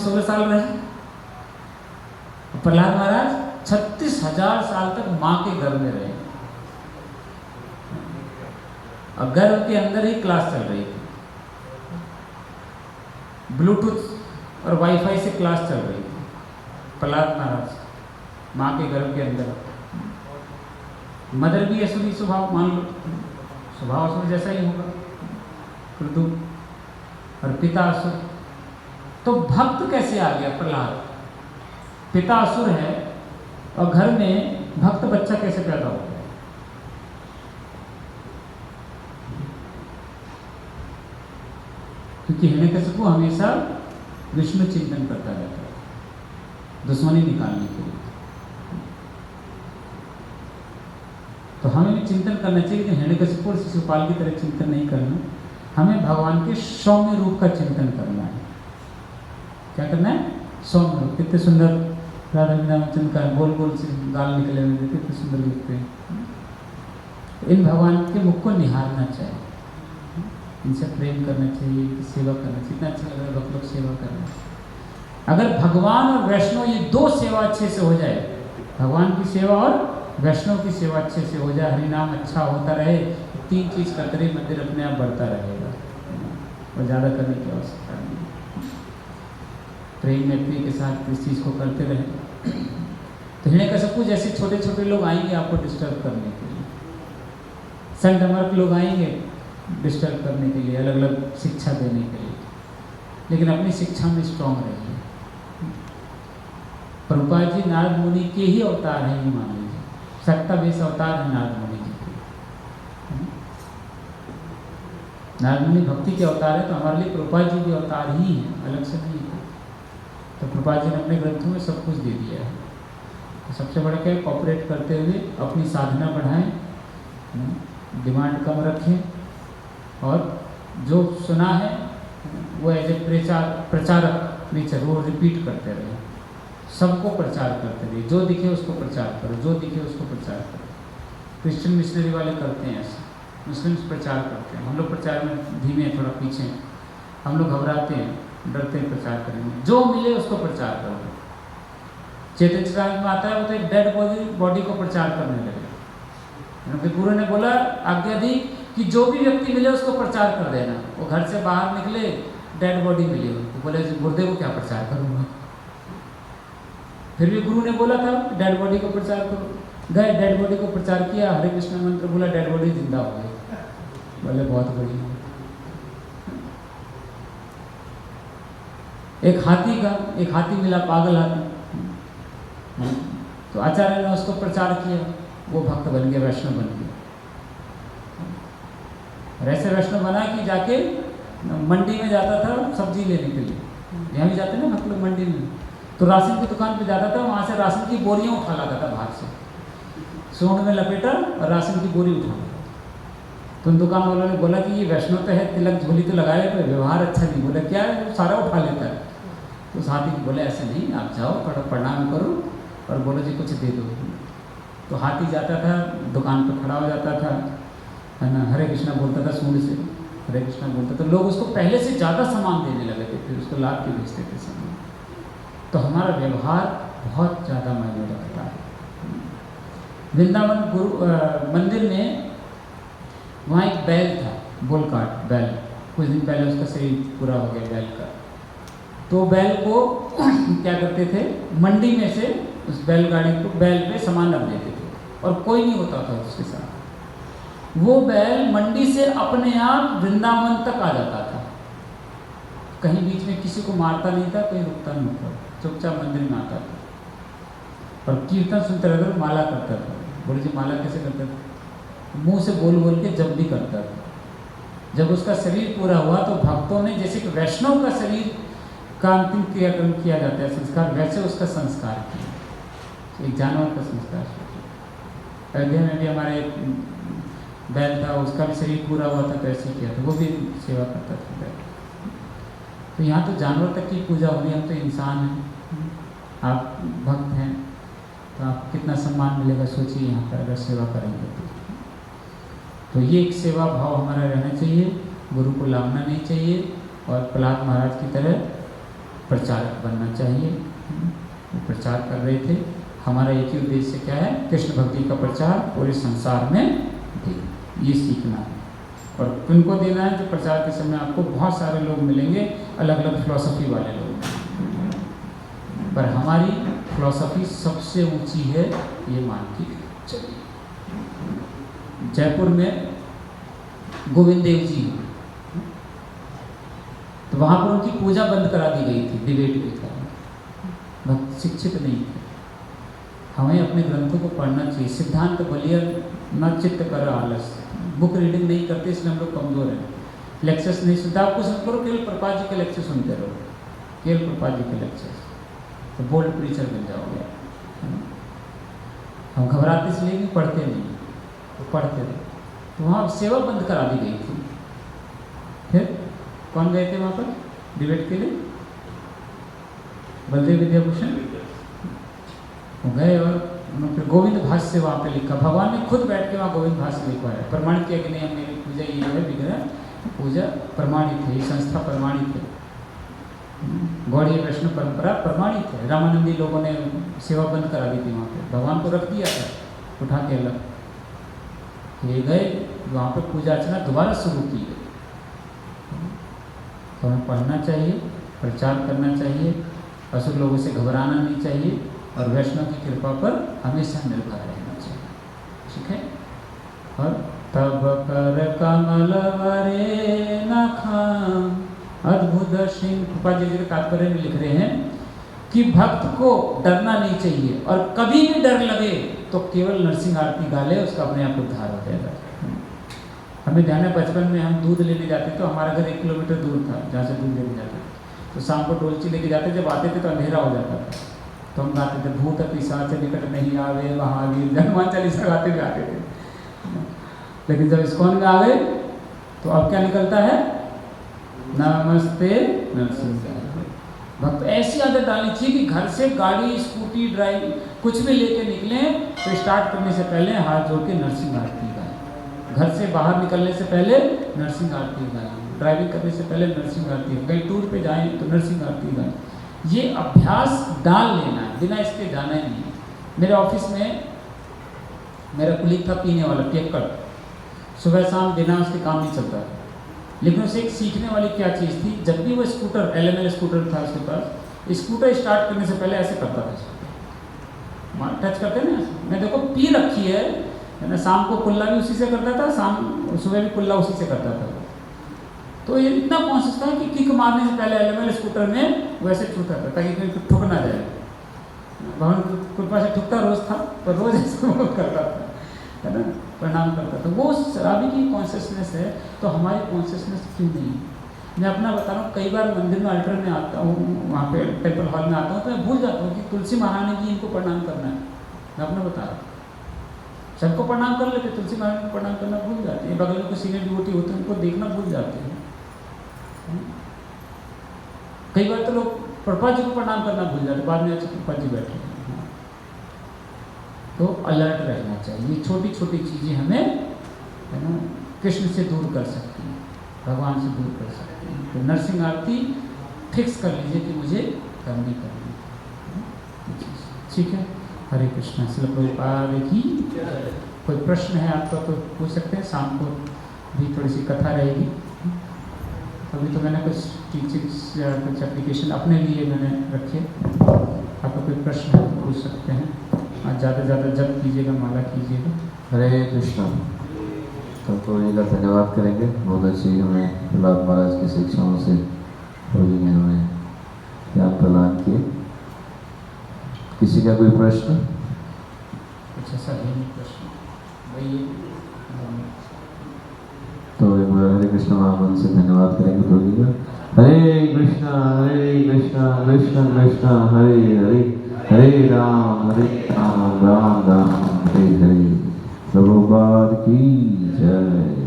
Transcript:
16 साल रहे। प्रहलाद महाराज 36,000 साल तक माँ के गर्भ में रहे और गर्भ के अंदर ही क्लास चल रही थी, ब्लूटूथ और वाईफाई से क्लास चल रही थी। प्रहलाद महाराज माँ के गर्भ के अंदर, मदर भी असुरी स्वभाव, मान लो स्वभाव असुर जैसा ही होगा, कृतु, और पिता असुर। तो भक्त कैसे आ गया प्रहलाद? पिता असुर है और घर में भक्त बच्चा कैसे पैदा हो गया? क्योंकि हिरण्यकशिपु हमेशा विष्णु चिंतन करता रहता है, दुश्मनी निकालने के लिए। तो हमें भी चिंतन करना चाहिए कि हिरण्यकशिपु और शिशुपाल की तरह चिंतन नहीं करना, हमें भगवान के सौम्य रूप का चिंतन करना है। क्या करना है? सौम्य रूप। कितने सुंदर राधा मीनाचंद का गोल गोल से गाल निकले हुए, कितने सुंदर दिखते हैं। इन भगवान के मुख को निहारना चाहिए, इनसे प्रेम करना चाहिए, सेवा करना चाहिए। इतना अच्छा लग रहा है भक्त लोग सेवा करना। अगर भगवान और वैष्णव ये दो सेवा अच्छे से हो जाए, भगवान की सेवा और वैष्णव की सेवा अच्छे से हो जाए, हरिनाम अच्छा होता रहे, तीन चीज करते रहे, मंदिर अपने आप बढ़ता रहेगा और ज़्यादा करने की आवश्यकता नहीं। प्रेम मैत्री के साथ इस चीज़ को करते रहे। तो हिरण्यकशिपु जैसे छोटे छोटे लोग आएंगे आपको डिस्टर्ब करने के लिए, संगमरक लोग आएंगे डिस्टर्ब करने के लिए, अलग अलग शिक्षा देने के लिए, लेकिन अपनी शिक्षा में स्ट्रांग रहिए। प्रभुपाद जी नारद मुनि के ही अवतार हैं, ये मान लीजिए, सत्ता बेस अवतार है नारद मुनि जी के। नारद मुनि भक्ति के अवतार है, तो हमारे लिए प्रभुपाद जी भी अवतार ही हैं, अलग से नहीं है। तो प्रभुपाद जी ने अपने ग्रंथों में सब कुछ दे दिया है। तो सबसे बड़ा क्या है, कॉपरेट करते हुए अपनी साधना बढ़ाएं, डिमांड कम रखें, और जो सुना है वो एज ए प्रचारक नेचर वो रिपीट करते रहे, सबको प्रचार करते रहे। जो दिखे उसको प्रचार करो, जो दिखे उसको प्रचार करो। क्रिश्चियन मिशनरी वाले करते हैं ऐसा, मुस्लिम्स प्रचार करते हैं। हम लोग प्रचार में धीमे हैं, थोड़ा पीछे हैं, हम लोग घबराते हैं, डरते हैं प्रचार करेंगे। जो मिले उसको प्रचार करो। चैतन्य चरितामृत में आता है, वो तो एक डेड बॉडी को प्रचार करने लगे। उनके गुरु ने बोला, आज्ञा दी कि जो भी व्यक्ति मिले उसको प्रचार कर देना। वो घर से बाहर निकले, डेड बॉडी मिली उनको, बोले गुरुदेव को क्या प्रचार करूँगा। फिर भी गुरु ने बोला था डेड बॉडी को प्रचार करो, गए डेड बॉडी को प्रचार किया, हरे कृष्ण मंत्र बोला, डेड बॉडी जिंदा हो गई। बोले बहुत बढ़िया। एक हाथी मिला, पागल हाथी, तो आचार्य ने उसको प्रचार किया, वो भक्त बन गया, वैष्णव बन गया। और ऐसे वैष्णव बना कि जाके मंडी में जाता था सब्जी लेने के लिए, यहाँ भी जाते ना मतलब मंडी में, तो राशन की दुकान पे जाता था, वहाँ से राशन की बोरियाँ उठा लाता था बाहर से, सोंड में लपेटा और राशन की बोरी उठा। तो उन दुकान वालों ने बोला कि ये वैष्णव तो है, तिलक झोली तो लगाए, पर व्यवहार अच्छा नहीं। बोला क्या है, वो सारा उठा लेता है। तो हाथी को बोले ऐसे नहीं, आप जाओ थोड़ा प्रणाम करो और बोलो जी कुछ दे दो। तो हाथी जाता था, दुकान पर खड़ा हो जाता था, है ना, हरे कृष्णा बोलता था, सूंड से हरे कृष्णा बोलता, तो लोग उसको पहले से ज़्यादा सामान देने लगे थे, फिर उसको लाभ के बेचते थे सामान। तो हमारा व्यवहार बहुत ज़्यादा मायने रखता है। वृंदावन मंदिर में वहाँ एक बैल था, बोलकाट बैल, कुछ दिन पहले उसका शरीर पूरा हो गया बैल का। तो बैल को क्या करते थे, मंडी में से उस बैलगाड़ी को, बैल पे सामान रख देते थे और कोई नहीं होता था उसके साथ। वो बैल मंडी से अपने आप वृंदावन तक आ जाता था, कहीं बीच में किसी को मारता नहीं था, कोई रुकता नहीं था, चुपचाप मंदिर में आता था और कीर्तन सुनते रहते, माला करता था। बोले जी माला कैसे करता था? मुंह से बोल बोल के जब भी करता था। जब उसका शरीर पूरा हुआ तो भक्तों ने, जैसे कि वैष्णव का शरीर का अंतिम क्रियाक्रम किया जाता है संस्कार, वैसे उसका संस्कार किया, एक जानवर का संस्कार। अयोध्या में भी हमारे एक बैल था, उसका भी शरीर पूरा हुआ था, तो ऐसे किया था, वो भी सेवा करता था बैल। तो यहाँ तो जानवर तक की पूजा हो रही है, हम तो इंसान हैं, आप भक्त हैं, तो आपको कितना सम्मान मिलेगा सोचिए यहाँ पर अगर सेवा करेंगे तो ये एक सेवा भाव हमारा रहना चाहिए, गुरु को लांघना नहीं चाहिए। और प्रहलाद महाराज की तरह प्रचारक बनना चाहिए। वो प्रचार कर रहे थे। हमारा एक ही उद्देश्य क्या है, कृष्ण भक्ति का प्रचार पूरे संसार में दे, ये सीखना है। और किनको देना है, जो प्रचार के समय आपको बहुत सारे लोग मिलेंगे, अलग अलग फिलॉसफी वाले लोग, पर हमारी फिलॉसफी सबसे ऊंची है, ये मान के चलिए। जयपुर में गोविंद देव जी, तो वहाँ पर उनकी पूजा बंद करा दी गई थी डिबेट के कारण, भक्त शिक्षित नहीं थे। हमें अपने ग्रंथों को पढ़ना चाहिए। सिद्धांत बलियर न चित्त कर आलस, बुक रीडिंग नहीं करते, इसलिए हम लोग कमज़ोर हैं। लेक्चर्स नहीं सुनते, आप कुछ मत करो, केवल प्रपात जी के लेक्चर सुनते रहो, केवल प्रपात जी के लेक्चर्स, तो बोल्ड प्रीचर बन जाओगे। हम घबराते इसलिए कि पढ़ते नहीं, तो पढ़ते रहे। तो वहाँ सेवा बंद करा दी गई थी। फिर कौन गए थे वहाँ पर डिबेट के लिए? बलदेव विद्याभूषण वो गए, और उन्होंने फिर गोविंद भाष्य वहाँ पे लिखा। भगवान ने खुद बैठ के वहाँ गोविंद भाष्य लिखवाया, प्रमाणित किया कि नहीं, हम मेरी पूजा ये जो है विग्रह पूजा प्रमाणित है, ये संस्था प्रमाणित है, गौड़ीय वैष्णव परंपरा प्रमाणित है। रामानंदी लोगों ने सेवा बंद करा दी थी वहाँ पे, भगवान को रख दिया था उठा के अलग। ये गए वहाँ पे, पूजा अर्चना दोबारा शुरू की गई। तो हमें पढ़ना चाहिए, प्रचार करना चाहिए, असुर लोगों से घबराना नहीं चाहिए, और वैष्णव की कृपा पर हमेशा निर्भर रहना चाहिए। ठीक है। और तब कर कमल वरे न खाम, अद्भुत सिंह कृपा जी के तात्पर्य में लिख रहे हैं कि भक्त को डरना नहीं चाहिए, और कभी भी डर लगे तो केवल नरसिंह आरती गा ले, उसका अपने आप उद्धार हो जाएगा। हमें ध्यान है, बचपन में हम दूध लेने जाते तो हमारा घर 1 किलोमीटर दूर था जहाँ से दूध लेने जाते, तो शाम को डोलची लेके जाते, जब आते थे तो अंधेरा हो जाता था, तो हम गाते थे भूत पिशाच निकट नहीं आवे महावीर, हनुमान चालीसा गाते हुए आते थे। लेकिन जब इस्कॉन में आ गए तो अब क्या निकलता है, नमस्ते नरसिंह। भक्त ऐसी आदत डालनी चाहिए कि घर से गाड़ी स्कूटी ड्राइव कुछ भी लेके निकले तो स्टार्ट करने से पहले हाथ जोड़ के नरसिंह आरती गाएं, घर से बाहर निकलने से पहले नरसिंह आरती गाएं, ड्राइविंग करने से पहले नरसिंह आरती, कहीं टूर पे जाएं तो नरसिंह आरती गाएं। ये अभ्यास डाल लेना है, बिना इसके जाना ही नहीं। मेरे ऑफिस में मेरा कुलीग था पीने वाला पियक्कड़, सुबह शाम बिना उसके काम नहीं चलता, लेकिन उसे एक सीखने वाली क्या चीज़ थी, जब भी वो स्कूटर LML स्कूटर था उसके पास, स्कूटर स्टार्ट करने से पहले ऐसे करता था, टच करते ना, मैं देखो पी रखी है ना, शाम को कुल्ला भी उसी से करता था, शाम सुबह भी कुल्ला उसी से करता था। तो ये इतना कॉन्शियस था कि किक मारने से पहले LML स्कूटर में वैसे ठुकता था ताकि कोई ठुक ना जाए। भगवान कृपा से ठुकता रोज था, पर रोज ऐसे वो करता था, है ना, प्रणाम करता था। वो शराबी की कॉन्शियसनेस है, तो हमारी कॉन्शियसनेस क्यों नहीं? मैं अपना बता रहा हूँ, कई बार मंदिर में अल्टर में आता हूँ, वहाँ पे टेम्पल हॉल में आता हूँ, तो मैं भूल जाता हूँ कि तुलसी महारानी जी इनको प्रणाम करना है। मैं अपना बता रहा हूँ, सबको प्रणाम कर लेते, तुलसी महारानी को प्रणाम करना भूल जाते हैं। बगल में कोई सीनियर डिवोटी होते हैं, उनको देखना भूल जाते हैं। कई बार तो लोग प्रभुपाद जी को प्रणाम करना भूल जाते, बाद में अच्छे प्रभुपाद जी बैठे हैं। तो अलर्ट रहना चाहिए। छोटी छोटी चीज़ें हमें, है ना, कृष्ण से दूर कर सकती हैं, भगवान से दूर कर सकती हैं। तो नरसिंह आरती फिक्स कर लीजिए कि मुझे करनी है। ठीक है। हरे कृष्णा। श्रील प्रभुपाद की। कोई प्रश्न है आपका तो पूछ सकते हैं, शाम को भी थोड़ी सी कथा रहेगी। अभी तो मैंने कुछ टीचिंग्स या कुछ एप्लीकेशन अपने लिए मैंने रखे, आपका कोई प्रश्न है तो पूछ सकते हैं। आज ज़्यादा से ज़्यादा जप कीजिएगा, माला कीजिएगा। हरे कृष्णा। तो जी का धन्यवाद करेंगे, बहुत अच्छी हमें प्रहलाद महाराज की शिक्षाओं से प्रभु ने हमें ज्ञान प्रदान किए। किसी का कोई प्रश्न? कुछ ऐसा है नहीं प्रश्न भाई? तो हरे कृष्ण महामंत्र से धन्यवाद करेंगे प्रभु जी का। हरे कृष्णा कृष्ण कृष्ण हरे हरे, हरे राम राम राम हरे हरे। प्रभुपाद की जय।